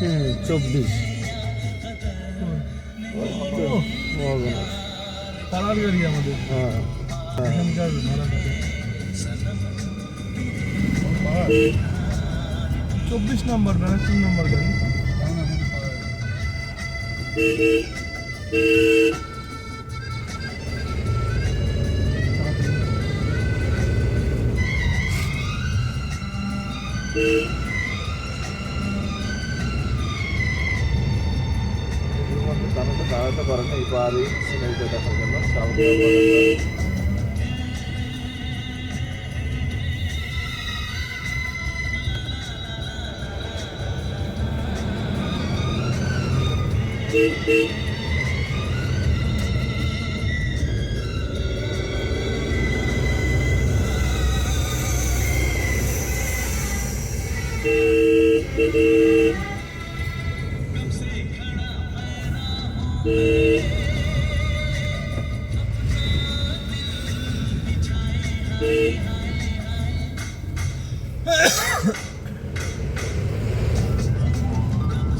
24 পাড়ার গাড়ি আমাদের হ্যাঁ এখানকার ভাড়া গাড়ি 24 নম্বর 82 নম্বর গাড়ি দাঁড়াতে পারে না এই পাহাড়ি সিনারিটা দেখার জন্য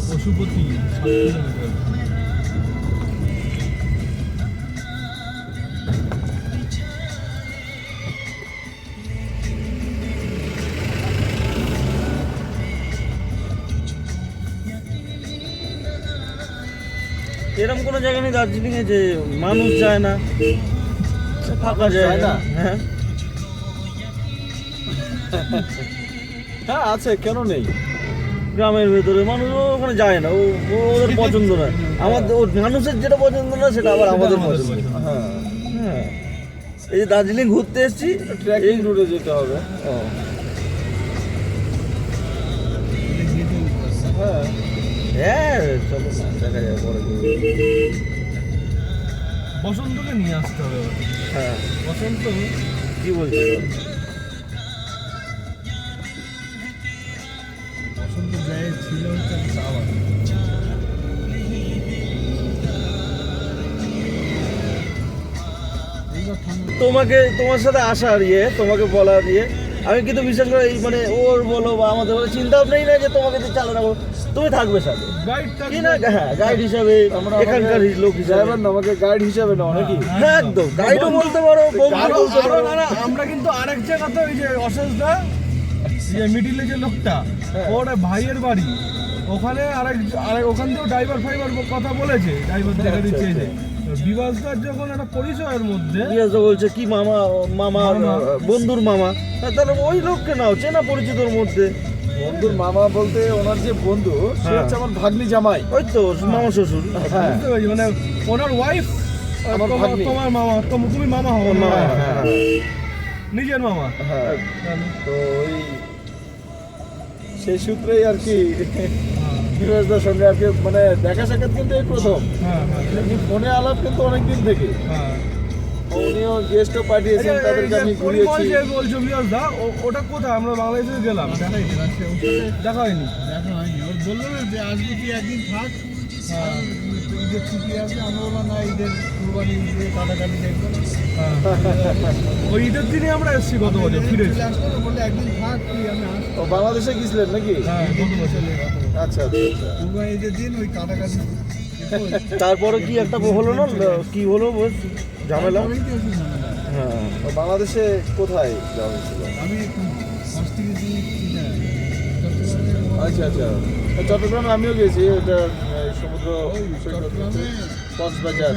পশুপতি 7 কিলোমিটার এরকম কোনো জায়গা নেই দার্জিলিং এ যে মানুষ যায় না, ফাঁকা যায় না। হ্যাঁ হ্যাঁ আছে, কেন নেই? গ্রামের ভেতরে মানুষ ওখানে যায় না, ওদের পছন্দ না। আমাদের মানুষের যেটা পছন্দ না সেটা আবার আমাদের পছন্দ। হ্যাঁ হ্যাঁ, এই যে দার্জিলিং ঘুরতে এসেছি, ট্রেকিং রুটে যেতে হবে। হ্যাঁ হ্যাঁ চলো না, দেখা যায় পরে। বসন্তকে নিয়ে আসতে হবে। হ্যাঁ বসন্ত কি বলছে? বসন্ত যায় ছিল হচ্ছে চা বাগান। তোমার সাথে আসার তোমাকে বলার আমি কিন্তু বিশেষ করে এই মানে ওর বলো বা আমাদের বলে চিন্তা ভাবনাই না যে তোমাকে চালানো করবো, তুমি থাকবে সাথে কি না। হ্যাঁ গাইড হিসাবে, এখানকার লোক হিসাবে আমাকে গাইড হিসাবে নাও নাকি? হ্যাঁ একদম, গাইডও বলতে পারো। আমরা কিন্তু আরেক জায়গাতে ওই যে অশেষ দা যে মিডিলে যে লোকটা, ওর ভাইয়ের বাড়ি ওখানে আরেক ওখান থেকেও ড্রাইভার ফাইভার কথা বলেছে, ড্রাইভার দেখা দিচ্ছে। বিবাসদার যখন একটা পরিচয়ের মধ্যে বিবাসদা বলছে কি মামা বন্ধুর মামা, তাহলে ওই লোককে নাও, চেনা পরিচিতর মধ্যে। বন্ধুর মামা বলতে ওনার যে বন্ধু সে হচ্ছে আমার ভাগ্নি জামাই, ওই তো মামা শ্বশুর। বুঝতে পারছি, মানে ওনার ওয়াইফ তোমার মামা, তুমি মামা হও, নিজের মামা। হ্যাঁ তো ওই সেই সূত্রেই আর কি বিবাসদার সঙ্গে আর কি মানে দেখা সাক্ষাৎ কিন্তু এই প্রথম। ফোনে আলাপ কিন্তু অনেকদিন থেকে। উনিও গেস্টও পাঠিয়েছেন, তাদেরকে আমি ঘুরিয়েছি। বলছো বিবাসদা ওটা কোথায়? আমরা বাংলাদেশে গেলাম, দেখা হয়নি। ওর বললো যে আসবি তুই একদিন থাক, ঈদের ছুটি আছে। আমরা বললাম না, ঈদের কুরবানি ঈদে কাটাকাটি দেখবো। ওই ঈদের দিনে আমরা এসেছি গত বছর, ফিরেছি। বললে একদিন থাক তুই, আমি আসবো। বাংলাদেশে গেছিলেন নাকি? হ্যাঁ গত বছর। আচ্ছা আচ্ছা আচ্ছা, কুরবানি ঈদের দিন ওই কাটাকাটি। তারপরে কি একটা হলো না, কি হলো ঝামেলা? হ্যাঁ বাংলাদেশে কোথায় যাওয়া হয়েছিল? আমি আচ্ছা আচ্ছা, চট্টগ্রামে আমিও গেছি। ওটা সমুদ্র কক্সবাজার।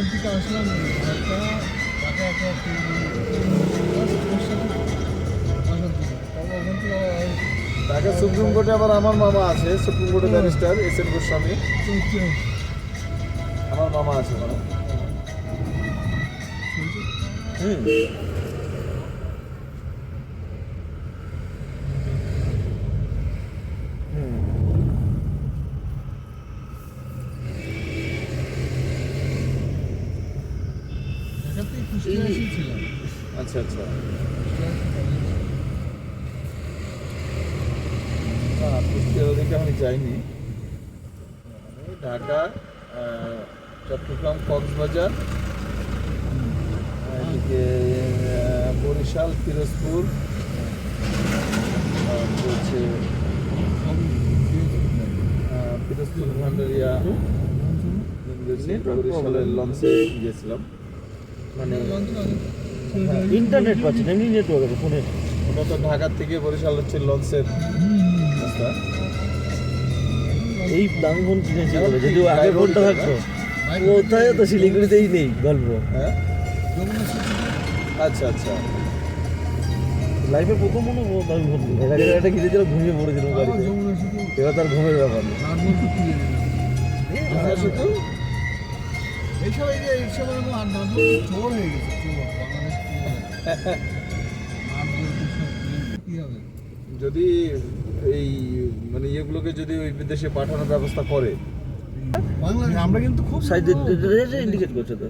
ঢাকা সুপ্রিম কোর্টে আবার আমার মামা আছে, সুপ্রিম কোর্টের ব্যারিস্টার এস.এন. গোস্বামী, আমার মামা আছে। মানে আচ্ছা আচ্ছা, কুষ্টিয়ার ওদিকে আমি যাইনি। ঢাকা, চট্টগ্রাম, কক্সবাজার, এদিকে বরিশাল, পিরোজপুর, হচ্ছে পিরোজপুর ভান্ডারিয়া বরিশালের লঞ্চে গিয়েছিলাম। মানে ইন্টারনেট পাচ্ছি না, এমনি নেটওয়ার্ক আছে ফোনে। ওটা তো ঢাকা থেকে বরিশাল হচ্ছে লঞ্চের রাস্তা। এই দামি ফোন কিনেছি বলে, যদি আগে ফোনটা থাকতো কোথায় তো শিলিগুড়িতেই নেই গল্প। হ্যাঁ আচ্ছা আচ্ছা। লাইফে প্রথম মনে হয় দামি ফোন একটা কিনেছিল, ঘুমিয়ে পড়েছিল গাড়িতে। এবার তার ঘুমের ব্যাপার নেই। শুধু এইসব এইসব এরকম আড্ডা চোর হয়ে গেছে কি হবে যদি এই মানে ইয়েগুলোকে যদি ওই বিদেশে পাঠানোর ব্যবস্থা করে। বাংলাদেশ আমরা কিন্তু খুব সাইড ইন্ডিকেট করছে তো।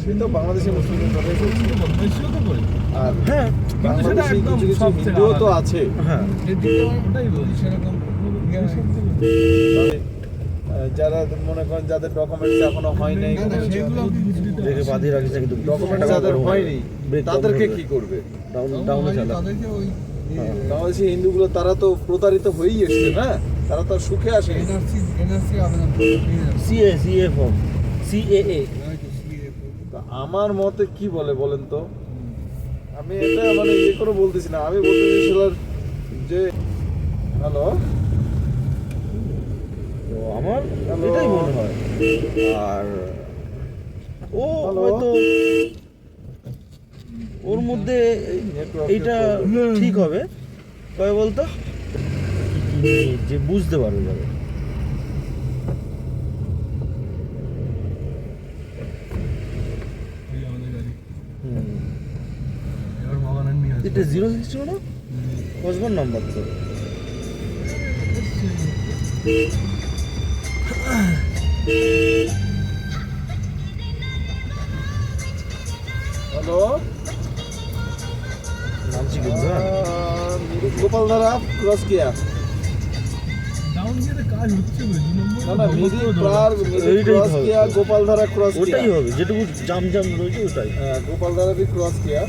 সে তো বাংলাদেশে মুসলিমের কথা কিন্তু বদমাইশিও তো করে। আর হ্যাঁ কিন্তু সেটা বাংলাদেশে একদম কিছু কিছু সব হিন্দুও তো আছে। হ্যাঁ ওটাই বলি সেরকম তবে, যারা মনে করেন যাদের ডকুমেন্টস এখনো হয় নাই, সেগুলো দেখে বাঁধিয়ে রাখিস কিন্তু ডকুমেন্ট যাদের হয়নি তাদেরকে কি করবে? ডাউনে চালা। তাদেরকে ওই বাংলাদেশি হিন্দুগুলো তারা তো প্রতারিত হয়েই এসছে না, তারা তো আর সুখে আসে। এনআরসি আবেদন সিএ ফর্ম সিএএ। তা আমার মতে কি বলেন তো, আমি এটা মানে ইয়ে করে বলতেছি না, আমি বলতেছি সেটার যে হ্যালো তো আমার Hello. এটাই মনে হয়। আর ও Hello. হয়তো ওর মধ্যে এইটা ঠিক হবে কবে বলতো, যে বুঝতে পারবে যাবে। এবার ভগবানের নিয়ে আসবে এটা 060 না কসবার নাম্বার তো। হ্যালো নামছি কিন্তু হ্যাঁ। গোপাল ধারা ক্রস কিয়া ডাউন গিয়ে কাজ হচ্ছে না 2 নম্বর না মিডি প্রার এইটাই ক্রস হবে। কিয়া গোপাল ধারা ক্রস কিয়া ওটাই হবে, যেটুকু জাম রয়েছে ওটাই। হ্যাঁ গোপাল ধারা भी ক্রস किया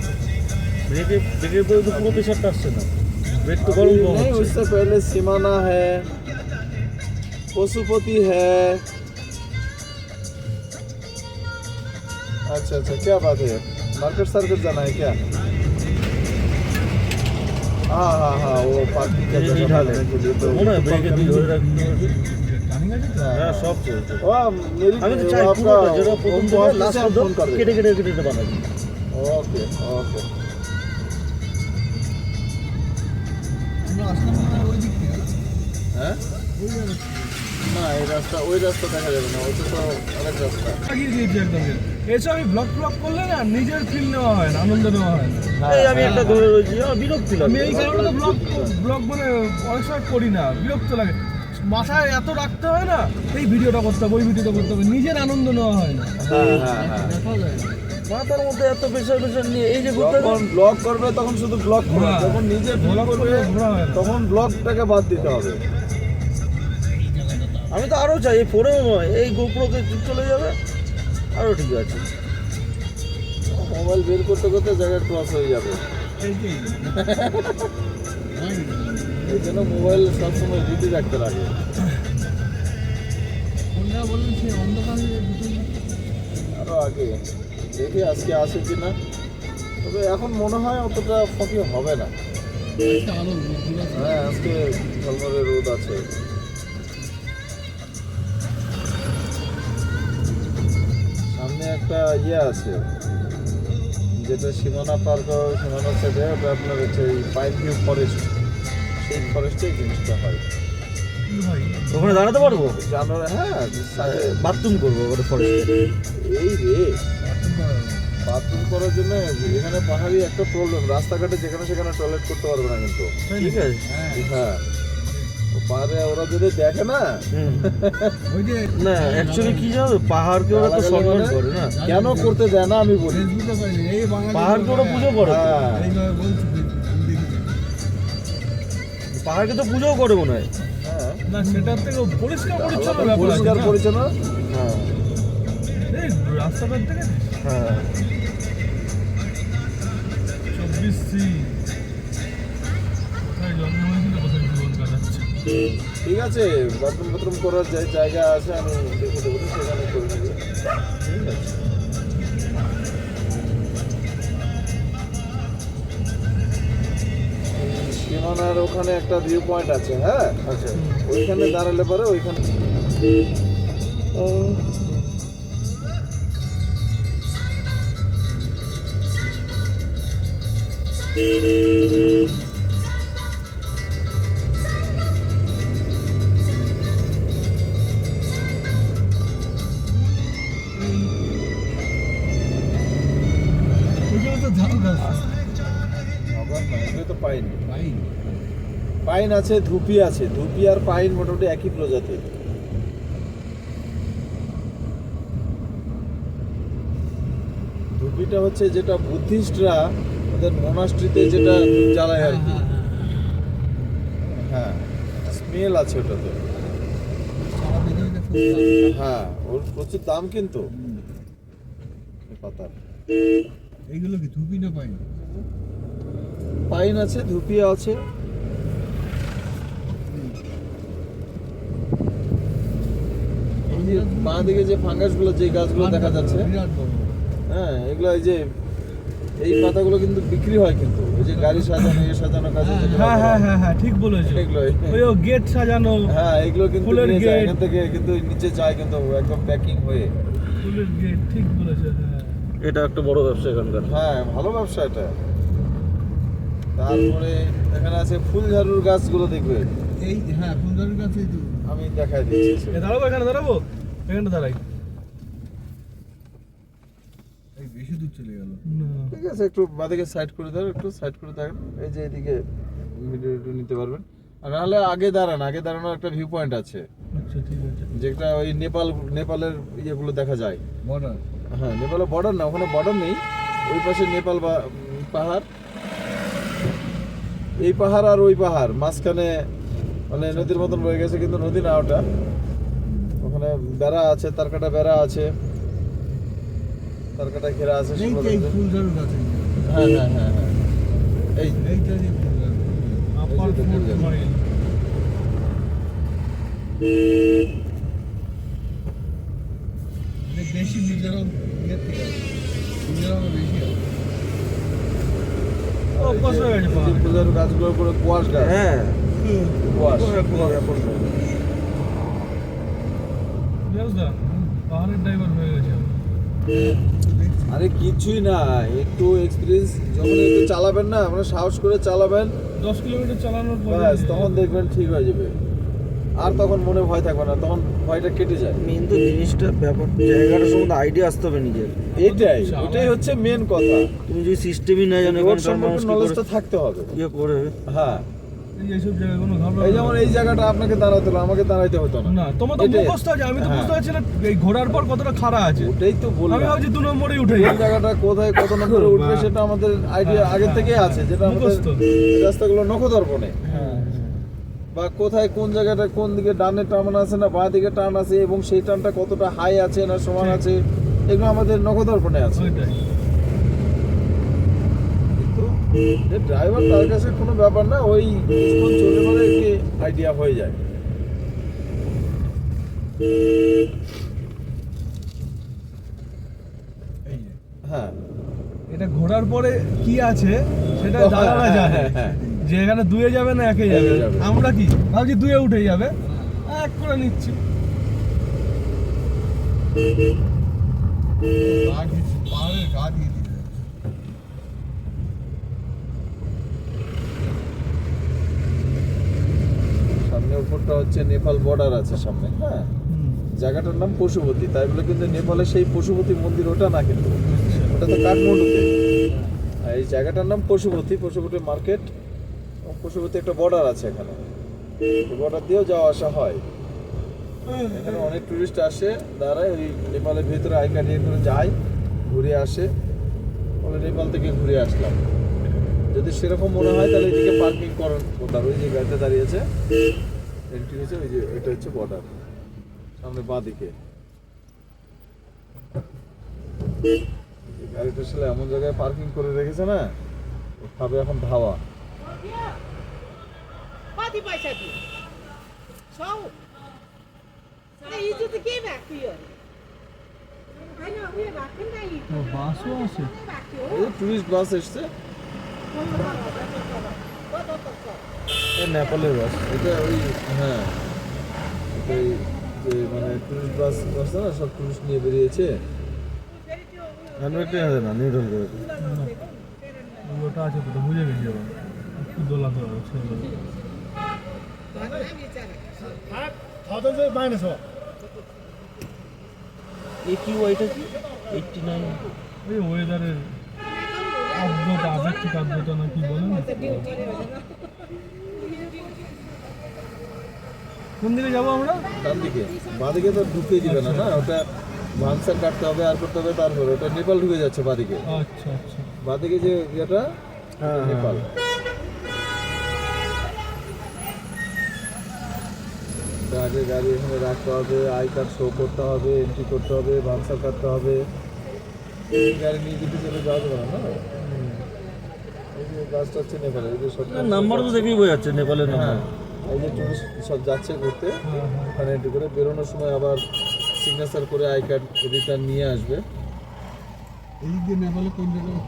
ব্রেকের পরে তো পুরো প্রেশারটা আসছে না, ব্রেক তো গরম কম नहीं হচ্ছে। उससे पहले सीमाना है, पशुपति है। अच्छा अच्छा क्या बात है, मार्केट सर्किट जाना है क्या? हाँ हाँ हाँ वो पार्किंग का ये जगह निकाल है। बनाने के लिए तो মনে হয় ব্রেকে দিয়ে ধরে রাখতে হবে। টার্নিং আছে তো হ্যাঁ সব চলছে। वाह मेरी আমি তো চাই आपका পুরোটা যেটা প্রথম থেকে पहुंचने লাস্ট से आप फोन कर পর্যন্ত दें। কেটে কেটে বানাবি। ओके ओके আমরা আসলাম না ওই দিক থেকে হ্যাঁ ওই যাবে না এই রাস্তা ওই রাস্তা দেখা যাবে না, ওটা তো আরেক রাস্তা। লাগিয়ে দিয়েছি একদম এসব আমি ব্লগ করলে না নিজের ফিল নেওয়া হয় না, আনন্দ নেওয়া হয় না। এই আমি একটা ধরে রয়েছি, আমার বিরক্তি লাগে। আমি এই কারণে তো ব্লগ মানে অনেক সময় করি না, বিরক্ত লাগে। মাথায় এত রাখতে হয় না, এই ভিডিওটা করতে হবে ওই ভিডিওটা করতে হবে, নিজের আনন্দ নেওয়া হয় না। হ্যাঁ হ্যাঁ হ্যাঁ দেখা যায় না। মাথার মধ্যে এত প্রেশার নিয়ে এই যে ঘুরতে যখন ব্লগ করবে তখন শুধু ব্লগ করবে, হ্যাঁ। যখন নিজে ব্লগ ব্লগ করবে করলে ঘোরা হয় না। তখন ব্লগটাকে বাদ দিতে হবে। আমি তো আরো চাই, এই ফোনেও নয়, এই গোপ্রোতে চলে যাবে আরো ঠিক আছে। মোবাইল বের করতে করতে জায়গা ক্রস হয়ে যাবে, এইটাই। এই জন্য মোবাইল সবসময় রেডি রাখতে লাগে। কোনটা বললেন সেই অন্ধকারে আরো আগে দেখি আজকে আসে কি না, তবে এখন মনে হয় অতটা ফকি হবে না। আলো হ্যাঁ আজকে ঝলমলে রোদ আছে। সামনে একটা ইয়ে আছে যেটা সীমানা পার্ক, সীমানা সাইডে ওটা আপনার হচ্ছে এই পাইন ভিউ ফরেস্ট, সেই ফরেস্টে জিনিসটা হয়। ভাই ওখানে দাঁড়াতে পারবো, জানুয়ারি হ্যাঁ বাথরুম করবো ওখানে ফরেস্টে। এই রে বাথরুম করার জন্য এখানে পাহাড়ি একটা প্রবলেম, রাস্তাঘাটে যেখানে সেখানে টয়লেট করতে পারবে না কিন্তু। ঠিক আছে। হ্যাঁ ও পাহাড়ে ওরা যদি দেখে না হুম। ওই যে না অ্যাকচুয়ালি কি জানো, পাহাড়কে ওরা তো সম্মান করে না, কেন করতে দেয় না আমি বলি। ফেসবুকে পাইনি এই বাঙালি পাহাড়কে ওরা পুজো করে তো। হ্যাঁ এইভাবে বলছি দেখি পাহাড়কে তো পুজোও করে মনে হয়। হ্যাঁ না সেটার থেকে পরিষ্কার পরিচ্ছন্ন আলাদা ব্যাপার পরিষ্কার আছে না? পরিচ্ছন্ন। হ্যাঁ এই রাস্তাঘাট থেকে হ্যাঁ 24C কোথায় জন্ম হয়েছিল কোথায় জীবন কাটাচ্ছে ঠিক আছে, বাথরুম করার যে জায়গা আছে আমি দেখে দেবো, সেখানে করে নেবে। ঠিক আছে। সীমানার ওখানে একটা ভিউ পয়েন্ট আছে, হ্যাঁ আচ্ছা, ওইখানে দাঁড়ালে পরে ওইখানে ওইগুলো তো ঝাল গাছ। আবার না, এগুলো তো পাইন। পাইন। পাইন আছে, ধুপি আছে। ধুপি আর পাইন মোটামুটি একই প্রজাতির। ধুপিটা হচ্ছে যেটা বুদ্ধিস্টরা ওদের মোনাস্ট্রিতে যেটা জ্বালায় আর কি। হ্যাঁ, স্মেল আছে ওটাতে। সারা পৃথিবীতে খুব দাম। হ্যাঁ, ওর প্রচুর দাম কিন্তু এই পাতার। এইগুলো কি ধুপি না পাইন? পাইন আছে, ধুপি আছে। এই যে বাঁ দিকে যে ফাঙ্গাসগুলো, যে গাছগুলো দেখা যাচ্ছে, বিরাট বড়। হ্যাঁ, এগুলো এই যে এই পাতাগুলো কিন্তু বিক্রি হয়, কিন্তু ওই যে গাড়ি সাজানো, সাজানো কাজে যেগুলো হ্যাঁ ব্যবহার হ্যাঁ হয়। হ্যাঁ হ্যাঁ, ঠিক বলেছো। এগুলো ওই গেট সাজানো, হ্যাঁ, এগুলো কিন্তু ফুলের নিয়ে যায় gate। এখান থেকে, কিন্তু নিচে যায় কিন্তু একদম প্যাকিং হয়ে। ফুলের গেট, ঠিক বলেছো। হ্যাঁ, এটা একটা বড় ব্যবসা এখানকার। হ্যাঁ, ভালো ব্যবসা এটা। তারপরে এখানে আছে ফুলঝাড়ুর গাছগুলো, দেখবে এই হ্যাঁ ফুলঝাড়ুর কাছেই তো। আমি দেখাই দিচ্ছি। দাঁড়াবো, এখানে দাঁড়াবো, এখানে দাঁড়াই। এই বেশি দূর চলে গেল। ঠিক আছে, একটু বাদিকে সাইড করে দাও, একটু সাইড করে দেখেন। এই যে এদিকে ভিডিও একটু নিতে পারবেন। আর নাহলে আগে দাঁড়ান, আগে দাঁড়ানোর একটা ভিউ পয়েন্ট আছে, আচ্ছা ঠিক আছে। যেটা ওই নেপালের ইয়েগুলো দেখা যায়। বর্ডার। হ্যাঁ, নেপালের বর্ডার না, ওখানে বর্ডার নেই। ওই পাশে নেপাল বা পাহাড়, এই পাহাড় আর ওই পাহাড় মাঝখানে মানে নদীর মতন রয়ে গেছে, কিন্তু নদী না ওটা। ওখানে বেড়া আছে, তারকাটা বেড়া আছে, তারকাটা ঘেরা আছে। এই সেগুলো যে এই দেখবেন। ফুলঝাড়ুর কাছে। হ্যাঁ হ্যাঁ হ্যাঁ হ্যাঁ, এই এইটা যে ফুলঝাড়ু। আপার এই যে ফুল ফুলঝাড়ু। মাইল। বেশি মিজোরাম ইয়ে থেকে মিজোরামে বেশি হয়। ও কষ্ট হয়ে গেছে এই যে ফুলের গাছগুলোর উপরে কুয়াশ গাছ। হ্যাঁ, কুয়াশ। পাহাড়ের ড্রাইভার হয়ে গেছে। আরে কিছুই না, একটু এক্সপিরিয়েন্স যখন একটু চালাবেন না, আপনারা সাহস করে চালাবেন, 10 কিলোমিটার চালানোর পরে ব্যাস তখন দেখবেন ঠিক হয়ে যাবে। আর তখন মনে ভয় থাকবে না, তখন ভয়টা কেটে যায়। মেন তো জিনিসটা ব্যাপার, জায়গাটার সম্বন্ধে আইডিয়া আসতে হবে নিজের। এটাই হচ্ছে মেন কথা। তুমি যদি সিস্টেমই না জানো রোড এখানকার মানুষ সম্পর্কে কি নলেজটা করে থাকতে হবে। ইয়ে করে। হ্যাঁ, এইসব জায়গায় কোনো ঘাবড়া এই যেমন এই জায়গাটা আপনাকে দাঁড়াতে হলো, আমাকে দাঁড়াইতে হতো না। না, তোমার তো এটাই। মুখস্থ আছে, আমি তো হ্যাঁ। বুঝতে পারছি না এই ঘোরার পর কতটা খাড়া আছে। ওটাই তো আমি বললাম, ভাবছি 2 নম্বরেই উঠে কোন যাই। জায়গাটা কোথায় কত নম্বরে উঠবে সেটা আমাদের আইডিয়া হ্যাঁ, আগে হ্যাঁ, থেকে হ্যাঁ, আছে, যেটা আমাদের মুখস্থ। রাস্তাগুলো নখদর্পণে। হ্যাঁ, বা কোথায় কোন জায়গাটা কোন দিকে ডানে টার্ন আছে না বাঁ দিকে টার্ন আছে, এবং সেই টার্নটা কতটা হাই আছে না সমান ঠিক। আছে, এগুলো আমাদের নখদর্পণে আছে। ওইটাই। কিন্তু যে ড্রাইভার, তার কাছে কোনো ব্যাপার না, ওই কিছুক্ষণ চলে পরে একটি আইডিয়া হয়ে যায়। এই যে। হ্যাঁ, এটা ঘোরার পরে কি আছে সেটা হ্যাঁ, দাদারা হ্যাঁ, জানে, হ্যাঁ, হ্যাঁ। যে এখানে 2-এ যাবে না 1-এ যাবে। একে যাবে। আমরা কি ভাবছি 2-এ উঠে যাবে, 1 করে নিচ্ছি। সামনে উপরটা হচ্ছে নেপাল বর্ডার আছে সামনে। হ্যাঁ, জায়গাটার নাম পশুপতি, তাই বলে কিন্তু নেপালে সেই পশুপতি মন্দির ওটা না, কিন্তু ওটা তো কাঠমান্ডুতে। আর এই জায়গাটার নাম পশুপতি, পশুপতি মার্কেট। পশুপতি একটা বর্ডার আছে এখানে, বর্ডার দিয়েও যাওয়া আসা হয়। এখানে অনেক টুরিস্ট আসে, দাঁড়ায় ওই নেপালের ভিতরে আই কার্ড ইয়ে করে যায়, ঘুরে আসে, বলে নেপাল থেকে ঘুরে আসলাম। যদি সেরকম মনে হয় তাহলে এদিকে পার্কিং করেন, বর্ডার ওই যে গাড়িতে দাঁড়িয়েছে, এন্ট্রি হয়েছে, ওই যে এটা হচ্ছে বর্ডার, সামনে বাঁ দিকে। গাড়িটা আসলে এমন জায়গায় পার্কিং করে রেখেছে না, খাবে এখন ধাওয়া। So easy to get back here. I know we're back in the বাসও আছে back এই যে টুরিস্ট বাস এসছে, এই নেপালের বাস। এটা ওই হ্যাঁ ওই যে মানে টুরিস্ট বাস আছে না, সব টুরিস্ট নিয়ে বেরিয়েছে। হ্যান্ডব্যাগটা আছে না, নিউট্রাল করে দিই। ওটা আছে তো বুঝে গেছি আবার একটু দোলা তো আছে AQI-টা কি 89? এই ওয়েদারের আর্দ্রতা আপেক্ষিক আর্দ্রতা না কি বলে না কোন দিকে যাবো আমরা ডান দিকে, বাঁদিকে তো ঢুকতে দিবে না, না ওটা ভাংসার কাটতে হবে আর করতে হবে, তারপরে ওটা নেপাল ঢুকে যাচ্ছে বাঁদিকে। আচ্ছা আচ্ছা বাঁদিকে যে ইয়েটা হ্যাঁ, নেপাল। তা আগে গাড়ি এখানে রাখতে হবে, আই কার্ড শো করতে হবে, এন্ট্রি করতে হবে, ভাংসার কাটতে হবে। এই গাড়ি নিয়ে যেতে চলে যাওয়া যাবে না, না? এই যে বাসটা হচ্ছে নেপালের, এই যে সব নাম্বার তো দেখেই বোঝা যাচ্ছে নেপালের নাম্বার। হ্যাঁ, এই যে টুরিস্ট সব যাচ্ছে ঘুরতে, ওখানে এন্ট্রি করে বেরোনোর সময় আবার সিগনেচার করে আই কার্ড রিটার্ন নিয়ে আসবে। এই যে নেপালে কোন জায়গায়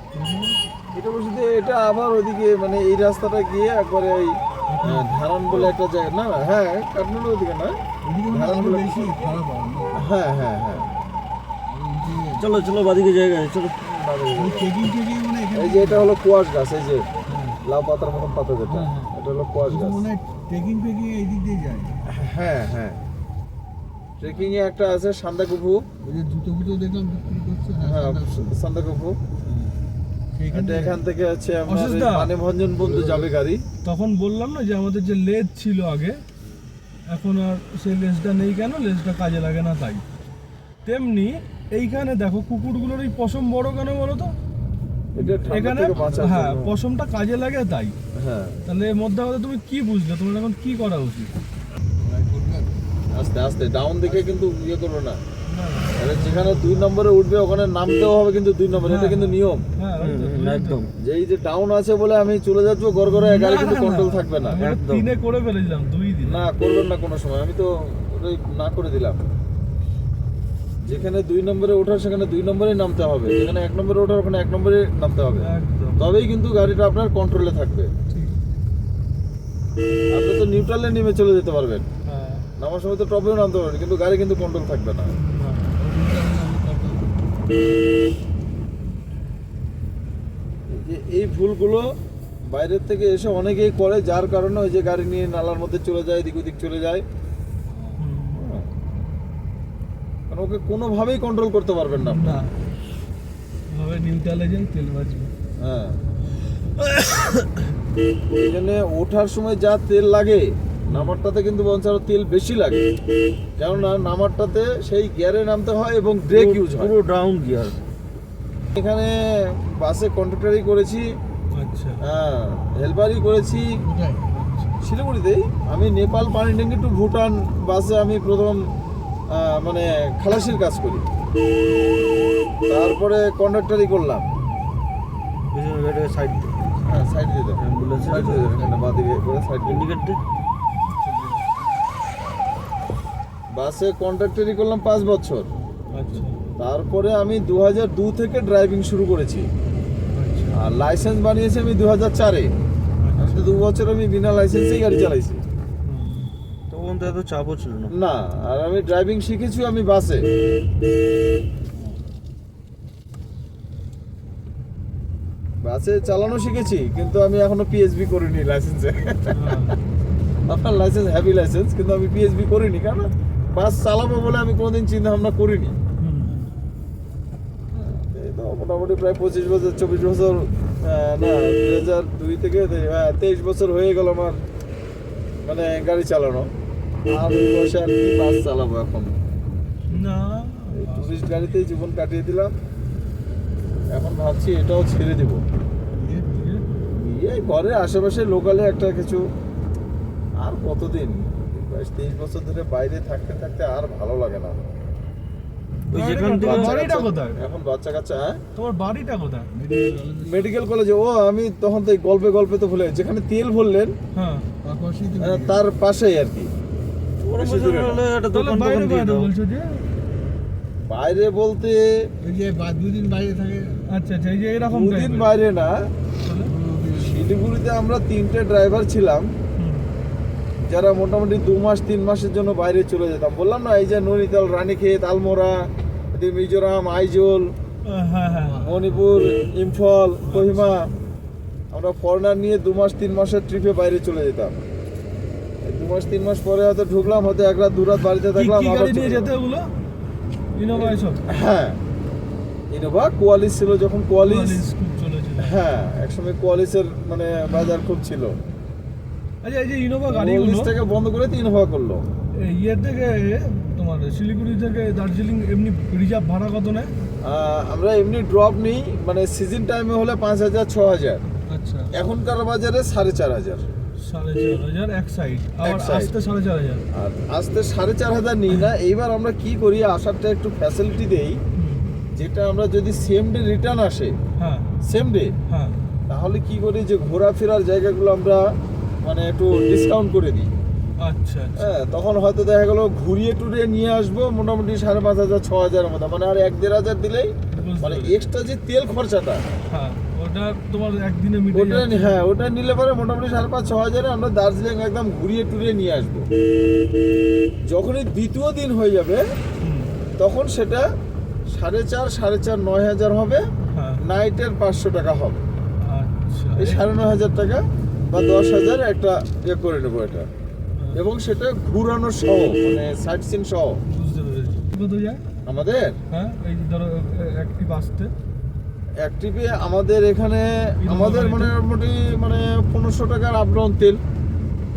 এটা বলছি যে এটা আবার ওইদিকে মানে এই রাস্তাটা গিয়ে একবারে ওই ধারান বলে একটা জায়গা, না হ্যাঁ কাঠমান্ডুর ওদিকে না, ধারান বলে বেশি খারাপ হয় না হ্যাঁ হ্যাঁ হ্যাঁ চলো চলো বাদিকে জায়গা আছে, চলো। চেকিং চেকিং মানে এখানে এই যে এটা হলো কোয়াশ গাছ, এই যে লাউ পাতার মতন পাতা যেটা, এটা হলো কোয়াশ গাছ। মনে হয় ট্রেকিং ফেকিং এই দিক দিয়ে যায় হ্যাঁ হ্যাঁ, ট্রেকিং এ একটা আছে সান্দাকুফু, ওই যে জুতো ফুটো দেখলাম বিক্রি করছে হ্যাঁ সান্দাকুফু। এটা এখান থেকে হচ্ছে আমার অসুস্থ? মানেভঞ্জন বন্ধু যাবে গাড়ি। তখন বললাম না যে আমাদের যে লেজ ছিল আগে এখন আর সেই লেজটা নেই, কেন লেজটা কাজে লাগে না তাই। তেমনি এইখানে দেখো কুকুরগুলোর এই পশম বড় কেন বলো তো, এটা ঠান্ডা এখানে থেকে বাঁচার হ্যাঁ জন্য। পশমটা কাজে লাগে তাই। হ্যাঁ তাহলে এর মধ্যে আমাদের তুমি কি বুঝলে, তোমার এখন কি করা উচিত? আস্তে আস্তে ডাউন দেখে কিন্তু ইয়ে করবে না, আরে যেখানে 2 নম্বরে উঠবে ওখানে নামতেও হবে কিন্তু 2 নম্বরে, এটা কিন্তু নিয়ম। হ্যাঁ ওই তো, একদম। যে এই যে ডাউন আছে বলে আমি চলে যাচ্ছি গড়গড়ে গাড়ি কিন্তু কন্ট্রোল থাকবে না। আমরা একদম। 3-এ করে ফেলেছিলাম 2 দিন। না করবেন না কোনো সময়, আমি তো ওটাই না করে দিলাম। যেখানে 2 নম্বরে ওঠার সেখানে 2 নম্বরেই নামতে হবে, যেখানে 1 নম্বরে ওঠার ওখানে 1 নম্বরে নামতে হবে, একদম তবেই কিন্তু গাড়িটা আপনার কন্ট্রোলে থাকবে। ঠিক। আপনি তো নিউট্রালে নেমে চলে যেতে পারবেন, হ্যাঁ নামার সময় তো টপেও নামতে পারবেন, কিন্তু গাড়ি কিন্তু কন্ট্রোল থাকবে না। এই ভুলগুলো বাইরের থেকে এসে অনেকেই করে, যার কারণে ওই যে গাড়ি নিয়ে নালার মধ্যে চলে যায়, এদিক ওদিক চলে যায়। কারণ ওকে কোনোভাবেই কন্ট্রোল করতে পারবেন না আপনি। না ভাবে নিউট্রালে যাই তেল বাঁচবে। হ্যাঁ এই জন্য ওঠার সময় যা তেল লাগে নামারটাতে কিন্তু বরঞ্চ আরো তেল বেশি লাগে, কেননা নামারটাতে সেই গিয়ারে নামতে হয় এবং ব্রেক ইউজ হয়। পুরো ডাউন গিয়ার। এখানে বাসে কন্ট্রাক্টরই করেছি, আচ্ছা হ্যাঁ হেল্পারই করেছি কোথায়? শিলিগুড়িতেই। আমি নেপাল পানি ট্যাঙ্কি টু ভুটান বাসে আমি প্রথম মানে খালাসির কাজ করি, তারপরে কন্ডাক্টরই করলাম। পিছনে গাড়ি সাইড হ্যাঁ সাইড দিতে অ্যাম্বুলেন্স সাইড দিতে এখানে বাদিকে করে সাইড দিতে। ইন্ডিকেট দে। বাসে কন্ডাক্টরই করলাম 5 বছর। আচ্ছা তারপরে আমি 2002 থেকে ড্রাইভিং শুরু করেছি, আচ্ছা আর লাইসেন্স বানিয়েছি আমি 2004-এ। আমি তো 2 বছর আমি বিনা লাইসেন্সেই গাড়ি চালাইছি। তখন তো এত চাপও ছিল না। না, আর আমি ড্রাইভিং শিখেছি আমি বাসে। বাসে চালানো শিখেছি, কিন্তু আমি এখনো পিএসবি করিনি লাইসেন্সে। আপনার লাইসেন্স হেভি লাইসেন্স, কিন্তু আমি পিএসবি করিনি, কারণ বাস চালাবো বলে আমি কোনোদিন চিন্তা ভাবনা করিনি। এই তো মোটামুটি প্রায় 25 বছর 24 বছর না 2002 থেকে 23 বছর হয়ে গেল আমার মানে গাড়ি চালানো। আর ওই বয়সে আর কি বাস চালাবো এখন, না এই টুরিস্ট গাড়িতেই জীবন কাটিয়ে দিলাম। এখন ভাবছি এটাও ছেড়ে দিব, এই ঘরে আশেপাশে লোকালে একটা কিছু। আর কতদিন 22-23 বছর ধরে বাইরে থাকতে থাকতে আর ভালো লাগে না। ওই যেখান থেকে বাচ্চা বাড়িটা কাচ্চা- কোথায়? এখন বাচ্চা কাচ্চা তোমার বাড়িটা কোথায়? মেডিকেল কলেজে। ও আমি তখন তো এই গল্পে গল্পে তো ভুলে, যেখানে তেল ভরলেন হ্যাঁ তার পাশেই আর কি। বেশি বেশি দূরে না। হলে একটা তাহলে দোকান বাইরে টোকান দিয়ে বাইরে দাও। বলছো যে বাইরে বলতে এই যে দুদিন বাইরে থাকে। আচ্ছা আচ্ছা, এই যে এরকম দুদিন বাইরে না, শিলিগুড়িতে আমরা 3টে ড্রাইভার ছিলাম যারা মোটামুটি 2 মাস 3 মাসের জন্য বাইরে চলে যেতাম। বললাম না, এই যে নৈনিতাল, রানীক্ষেত, আলমোড়া, এদিকে মিজোরাম, আইজল, হ্যাঁ হ্যাঁ মণিপুর, ইম্ফল, কোহিমা, আমরা ফরেনার নিয়ে 2 মাস 3 মাসের ট্রিপে বাইরে চলে যেতাম। 2 মাস 3 মাস পরে হয়তো ঢুকলাম, হয়তো 1 রাত 2 রাত বাড়িতে থাকলাম, কি আবার গাড়ি চলে নিয়ে যেতাম। যেতে ওগুলো? ইনোভা এসব? হ্যাঁ, ইনোভা, কোয়ালিস ছিল যখন, কোয়ালিস। খুব চলেছিল। হ্যাঁ, একসময় কোয়ালিসের মানে বাজার খুব ছিল। আচ্ছা, এই যে ইনোভা গাড়িগুলো কোয়ালিসটাকে বন্ধ করে ইনোভা করলো। এই ইয়ে থেকে তোমার শিলিগুড়ি থেকে দার্জিলিং এমনি রিজার্ভ ভাড়া কত নেয়? আমরা এমনি ড্রপ নিই, মানে সিজন টাইমে হলে 5,000 6,000, আচ্ছা, এখনকার বাজারে 4,500। 4,500 এক সাইড, আবার এক side। আসতে 4,500। আর আসতে 4,500 নিই না। এইবার আমরা কি করি, আসারটা একটু ফ্যাসিলিটি দেই, যেটা আমরা যদি সেম ডে রিটার্ন আসে, হ্যাঁ সেম ডে, হ্যাঁ, তাহলে কি করি যে ঘোরাফেরার জায়গাগুলো আমরা মানে একটু ডিসকাউন্ট করে দিই। আচ্ছা আচ্ছা, হ্যাঁ, তখন হয়তো দেখা গেল ঘুরিয়ে টুরিয়ে নিয়ে আসবো মোটামুটি 5,500 6,000 মতো, মানে আর 1-1,500 দিলেই বুঝতে মানে পেরেছি। এক্সট্রা যে তেল খরচাটা, হ্যাঁ ওটা তোমার একদিনে মিটে ওটা যাচ্ছে। হ্যাঁ ওটা নিলে পরে মোটামুটি 5,500 6,000 আমরা দার্জিলিং একদম ঘুরিয়ে টুরিয়ে নিয়ে আসবো। যখনই দ্বিতীয় দিন হয়ে যাবে হুম, তখন সেটা 4,500 4,500 9,000 হবে, হ্যাঁ, নাইটের 500 টাকা হবে। আচ্ছা, এই 9,500 টাকা বা 10,000 একটা ইয়ে করে নেবো এটা, এবং সেটা ঘুরানো সহ, মানে সাইট সিন সহ। বুঝতে পেরেছি। কত যায়? আমাদের হ্যাঁ, এই ধরো একটি বাসতে অ্যাক্টিভে আমাদের এখানে Innova আমাদের গাড়িতে? মোটামুটি মানে 1500 টাকার আপ ডাউন তেল,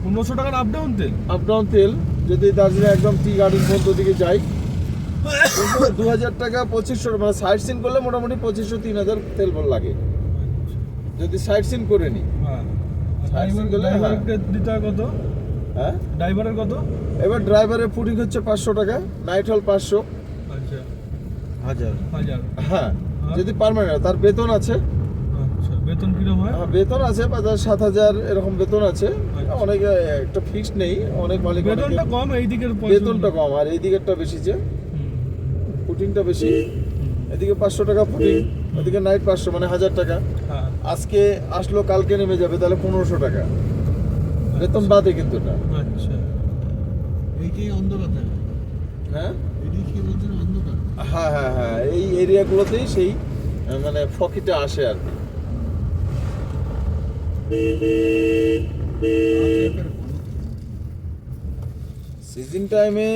1500 টাকার আপ ডাউন তেল? আপ ডাউন তেল যদি দার্জিলিং একদম টি গার্ডেন পর্যন্ত দিকে যাই। 2,000 টাকা 2,500, মানে সাইট সিন করলে মোটামুটি 2,500 3,000 তেল লাগে যদি সাইট সিন করে নিই। হ্যাঁ, Sightseeing করলে, হ্যাঁ। ড্রাইভারকে দিতে হয় কত? হ্যাঁ, ড্রাইভারের কত? এবার ড্রাইভারের ফুডিং হচ্ছে 500 টাকা, নাইট হল 500। আচ্ছা, 1000। 1000। হ্যাঁ, যদি পার্মানেন্ট, তার বেতন আছে। আচ্ছা, বেতন কিরকম হয়? বেতন আছে 5,000 7,000 এরকম বেতন আছে। আচ্ছা। অনেক একটা ফিক্সড নেই, অনেক মালিক বেতনটা কম, এই দিকের বেতনটা কম, আর এই দিকেরটা বেশি, যে ফুটিংটা বেশি। এদিকে 500 টাকা ফুটিং, ওদিকে নাইট 500, মানে 1,000 টাকা। হ্যাঁ, আজকে আসলো কালকে নেমে যাবে, তাহলে 1,500 টাকা বেতন বাদে কিন্তু এটা। আচ্ছা, এইটাই অন্ধকার থাকে। হ্যাঁ এদিকে কি বলছেন, অন্ধকার? হ্যাঁ হ্যাঁ হ্যাঁ, এই এরিয়াগুলোতেই সেই মানে ফকিটা আসে আর কি। সিজন টাইমে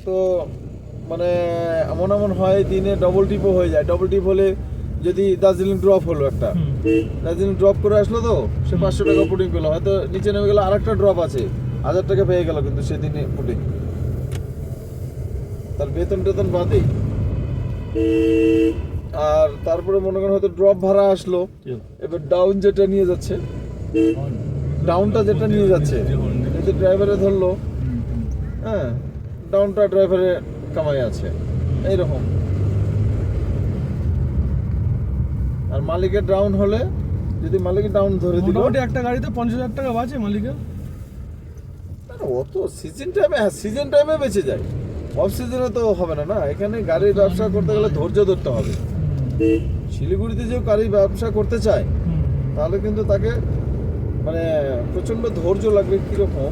তো মানে এমন এমন হয় দিনে ডবল টিপও হয়ে যায়। ডবল টিপ হলে যদি দার্জিলিং ড্রপ হলো একটা, দার্জিলিং ড্রপ করে আসলো, তো সে 500 টাকা পুটিং পেলো, হয়তো নিচে নেমে গেলো, আরেকটা ড্রপ আছে 1,000 টাকা পেয়ে গেল, কিন্তু সেদিনে পুটিং, তার বেতন টেতন বাদেই। আর তারপরে মনে করেন হয়তো ড্রপ ভাড়া আসলো, এবার ডাউন যেটা নিয়ে যাচ্ছে, ডাউনটা যেটা নিয়ে যাচ্ছে, যদি ড্রাইভারে ধরলো, হ্যাঁ ডাউনটা ড্রাইভারের কামাই আছে, এইরকম। আর মালিকের ডাউন হলে, যদি মালিকের ডাউন ধরে দিল, মোটামুটি একটা গাড়িতে 50,000 টাকা বাঁচে মালিকের। অত সিজন টাইমে, হ্যাঁ সিজন টাইমে বেঁচে যায়, অফ সিজনে তো হবে না। না, এখানে গাড়ির ব্যবসা করতে গেলে ধৈর্য ধরতে হবে। শিলিগুড়িতে যে গাড়ি ব্যবসা করতে চায়, তাহলে কিন্তু তাকে মানে প্রচন্ড ধৈর্য লাগবে। কিরকম,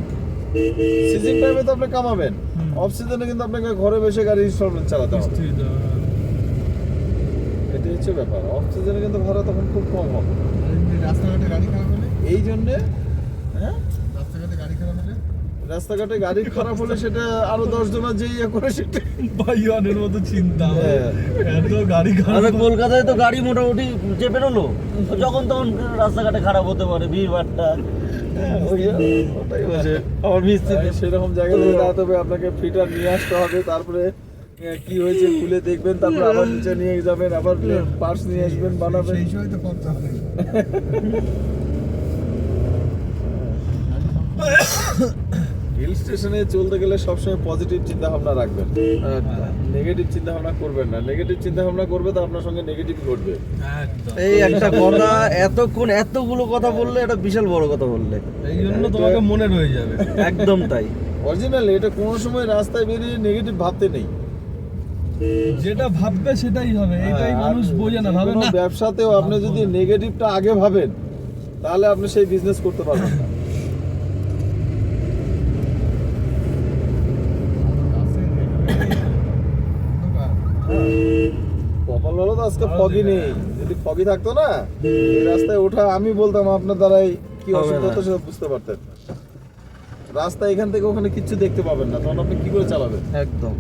সিজন টাইমে তো আপনি কামাবেন, অফ সিজনে কিন্তু আপনাকে ঘরে বসে গাড়ি ইনস্টলমেন্ট চালাতে হবে। এটাই হচ্ছে ব্যাপার, অফ সিজনে কিন্তু ভাড়া তখন খুব কম হবে। রাস্তাঘাটে গাড়ি খারাপ হলে, এই জন্যে, হ্যাঁ রাস্তাঘাটে গাড়ি খারাপ হলে, রাস্তাঘাটে গাড়ি খারাপ হলে সেটা আরো 10 জনের যে ইয়ে করে সেটা, ভাইয়ানের মতো চিন্তা। হ্যাঁ। এত গাড়ি খারাপ আরে কলকাতায় তো গাড়ি মোটামুটি যে বেরোলো, যখন তখন রাস্তাঘাটে খারাপ হতে পারে, ভিড় ভাট্টা। ওটাই বলছে আমার মিস্ত্রি, সেরকম জায়গা থেকে দাঁড়াতে হবে, আপনাকে ফিটার নিয়ে আসতে হবে, তারপরে কি হয়েছে খুলে দেখবেন, তারপরে আবার নিচে নিয়ে যাবেন, আবার পার্টস নিয়ে আসবেন, বানাবেন। সেই সময় তো খরচা হবে। হিল স্টেশনে চলতে গেলে সবসময় পজিটিভ চিন্তা ভাবনা রাখবেন, নেগেটিভ চিন্তা ভাবনা করবেন না। নেগেটিভ চিন্তা ভাবনা করবে তো আপনার সঙ্গে নেগেটিভ ঘটবে। একদম। এই একটা কথা, এতক্ষণ এতগুলো কথা বললে, এটা বিশাল বড় কথা বললে, এই জন্য তোমাকে মনে রয়ে যাবে। একদম তাই। অরিজিনাল, এটা কোনো সময় রাস্তায় বেরিয়ে নেগেটিভ ভাবতে নেই। যেটা ভাববে সেটাই হবে, এটাই হ্যাঁ, মানুষ আর বোঝে না, যে ভাবে কোনো না। ব্যবসাতেও আপনি যদি নেগেটিভটা আগে ভাবেন তাহলে আপনি সেই বিজনেস করতে পারবেন না। কপাল ভালো তো আজকে ফগি নেই, যদি ফগি থাকতো না এই রাস্তায় ওঠা আমি বলতাম আপনার দ্বারাই কি হবে অসুবিধা না। হতো সেটা বুঝতে পারতেন। রাস্তা এখান থেকে ওখানে কিচ্ছু দেখতে পাবেন না, তখন আপনি কি করে চালাবেন? একদম।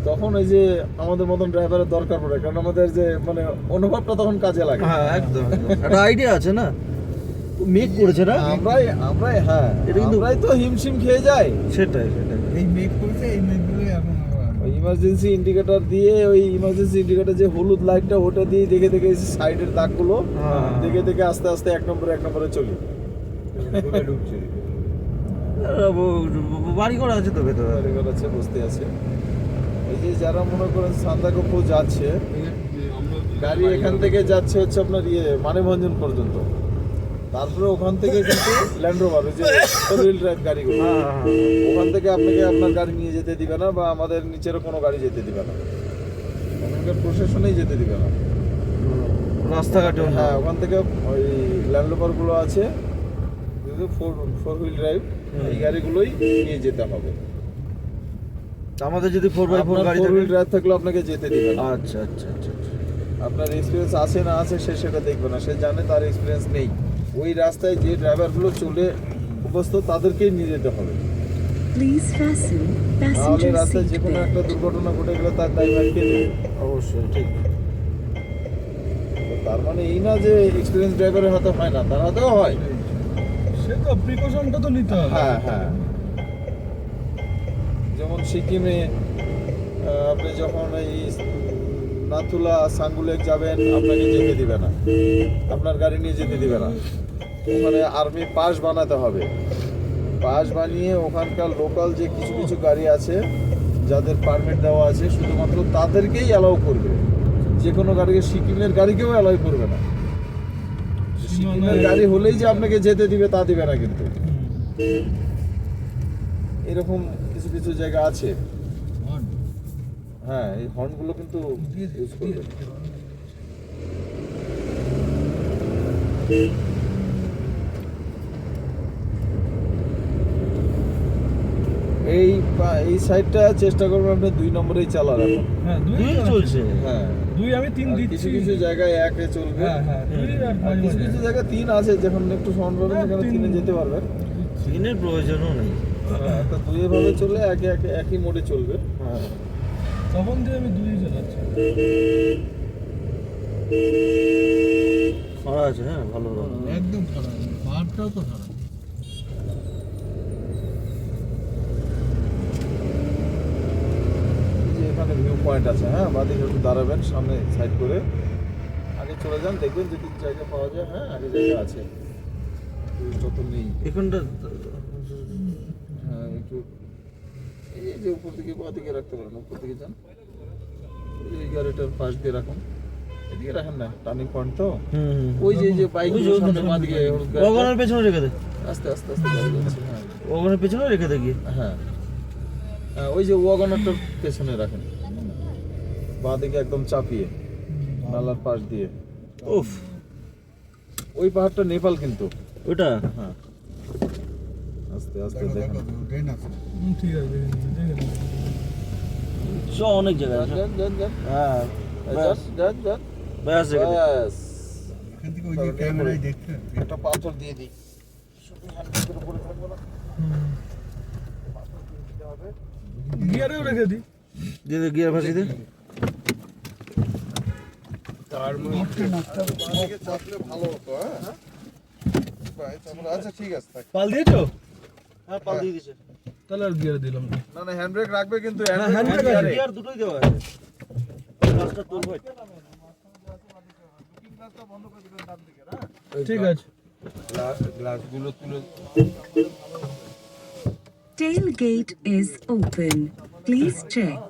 তখন ওই যে আমাদের মতন ড্রাইভারের দরকার পড়ে, কারণ আমাদের যে মানে অনুভবটা তখন কাজে লাগে। হ্যাঁ একদম একদম। একটা আইডিয়া আছে না, মেক করেছে না, আমরাই হ্যাঁ, এটা কিন্তু- আমরাই তো হিমশিম খেয়ে যাই। সেটাই সেটাই। এই মেক করেছে, এই মেকগুলো এখন ওই ইমার্জেন্সি ইন্ডিকেটর দিয়ে, ওই ইমার্জেন্সি ইন্ডিকেটর যে হলুদ লাইটটা ওটা দিয়ে দেখে দেখে সাইডের দাগগুলো হ্যাঁ। দেখে দেখে আস্তে আস্তে এক নম্বরে চলি ঢুকছি। বাড়ি ঘর আছে তো ভেতরে। কারিগর আছে, বসতে আছে। এই যে যারা মনে করেন সান্দাকফু যাচ্ছে, গাড়ি এখান থেকে যাচ্ছে হচ্ছে আপনার মানেভঞ্জন পর্যন্ত, তারপরে ওখান থেকে কিন্তু ল্যান্ড রোভার, ওই যে ফোর হুইল ড্রাইভ গাড়িগুলো, হ্যাঁ হ্যাঁ। ওখান থেকে আপনাকে আপনার গাড়ি নিয়ে যেতে দিবে না, বা আমাদের নিচেরও কোনো গাড়ি যেতে দিবে না, ওখানকার প্রশাসনেই যেতে দিবে না। রাস্তাঘাটে হ্যাঁ, ওখান থেকে ওই ল্যান্ড রোভারগুলো আছে, ফোর হুইল ড্রাইভ, এই গাড়িগুলোই নিয়ে যেতে হবে। আমাদের যদি 4x4 গাড়ি ফোর থাকে। হুইল ড্রাইভ থাকলে আপনাকে যেতে দিবে না। আচ্ছা আচ্ছা আচ্ছা আচ্ছা। আপনার এক্সপিরিয়েন্স আছে না আছে সে সেটা দেখবে না, সে জানে তার এক্সপিরিয়েন্স নেই। ওই রাস্তায় যে ড্রাইভারগুলো চলে অভ্যস্ত তাদেরকেই নিয়ে যেতে হবে, Please fasten নাহলে passenger রাস্তায় যে seat কোনো belt. একটা দুর্ঘটনা ঘটে গেলে তার দায়ভার কে নেবে? অবশ্যই ঠিক। তো তার মানে এই না যে এক্সপিরিয়েন্স ড্রাইভারের হাতে হয় না, তার হাতেও হয়। সে তো প্রিকশনটা তো নিতে হবে। হ্যাঁ হ্যাঁ, যেমন সিকিমে আপনি যখন এই নাথুলা সাঙ্গুলেক যাবেন, আপনাকে যেতে দিবে না, আপনার গাড়ি নিয়ে যেতে দিবে না। ওখানে আর্মি পাস বানাতে হবে, পাস বানিয়ে ওখানকার লোকাল যে কিছু কিছু গাড়ি আছে যাদের পারমিট দেওয়া আছে, শুধুমাত্র তাদেরকেই অ্যালাউ করবে। যে কোনো গাড়িকে, সিকিমের গাড়িকেও অ্যালাউ করবে না। সিকিমের গাড়ি হলেই যে আপনাকে যেতে দিবে তা দিবে না কিন্তু। এরকম কিছু কিছু জায়গা আছে। হ্যাঁ, এই হর্নগুলো কিন্তু ইউজ করবে। এই সাইডটা চেষ্টা করবেন আপনি 2 নম্বরেই চালান এখন। হ্যাঁ, দুই দুই চলছে। হ্যাঁ, 2 আমি 3 আর দিচ্ছি। কিছু কিছু জায়গায় 1-এ চলবে। হ্যাঁ হ্যাঁ, 2 আর আর কিছু কিছু জায়গায় 3 আছে, যখন একটু সাউন্ড পাবেন হ্যাঁ, সেখানে 3-এ 3 যেতে পারবেন। সিনের প্রয়োজনও নেই। হ্যাঁ, তা 2 এভাবে চলে একই মোডে চলবে। হ্যাঁ। তখন দিয়ে আমি 2 চালাচ্ছি। খরা আছে, হ্যাঁ ভালো ভালো। একদম খারাপ, পাহাড়টাও তো খারাপ। এই যে এখানে ভিউ পয়েন্ট আছে, হ্যাঁ, বাদিকে একটু দাঁড়াবেন, সামনে সাইড করে আগে চলে যান, দেখবেন যদি জায়গা পাওয়া যায়। হ্যাঁ, আগে জায়গা আছে, যত নেই। এখানটা হ্যাঁ, একটু এই যে উপর দিকে বাদিকে রাখতে পারেন, উপর দিকে যান, এই গাড়িটার পাশ দিয়ে রাখুন, এদিকে রাখেন না, টার্নিং পয়েন্ট তো। ওই যে বাইক ওই যে ওখানে সামনে বাদিকে হলুদ গাড়িটা। ওয়াগনের পেছনে রেখে দে। আস্তে আস্তে আস্তে গাড়ি যাচ্ছে। হ্যাঁ ওয়াগনের পেছনে রেখে দে গিয়ে। হ্যাঁ হ্যাঁ, ওই যে ওয়াগনারটার পেছনে রাখেন, বাদিকে একদম চাপিয়ে নালার পাশ দিয়ে। উফ, ওই পাহাড়টা নেপাল কিন্তু। ওটা হ্যাঁ, আস্তে আস্তে দেখেন। ঠিক আছে, দেখে নাও। চ অনেক জায়গা আছে। যান যান যান হ্যাঁ যান যান যান, ব্যাস রেখে দে। ব্যাস। এখান থেকে ওই যে ক্যামেরায় দেখতে একটা পাথর দিয়ে দিই, শুধু হ্যান্ডব্রেকের উপরে থাকবো না, পাথর দিয়ে দিতে হবে। গিয়ারেও রেখে দিই। দিয়ে দে, গিয়ার ফাঁসি দে। বাদিকে চাপলে ভালো হতো। হ্যাঁ আচ্ছা ঠিক আছে, থাক। পাল দিয়েছো? হ্যাঁ পাল দিয়ে দিছে। তাহলে আর গিয়ার দিলাম না। না না, হ্যান্ডব্রেক রাখবে কিন্তু, handbrake হ্যান্ডব্রেক আছে। গিয়ার দুটোই দেওয়া আছে। পাঁচটা তোল ভাই। ঠিক আছে। গ্লাসগুলো তুলে Tailgate is open. Please check.